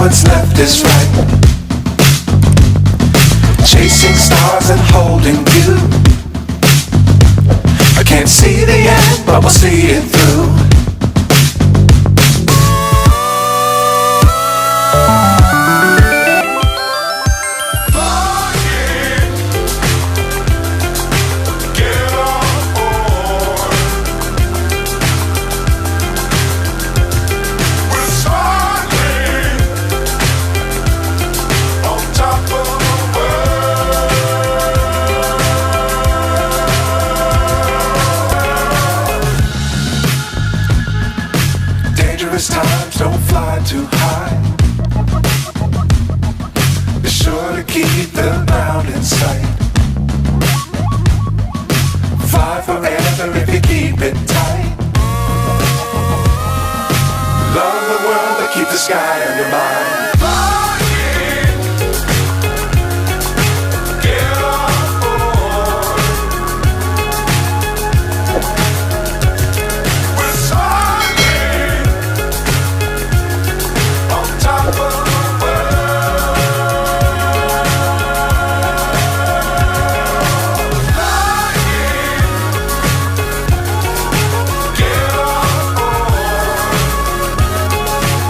what's left is right. Chasing stars and holding you. I can't see the end, but we'll see it through. Dangerous times, don't fly too high. Be sure to keep the ground in sight. Fly forever if you keep it tight. Love the world, but keep the sky on your mind.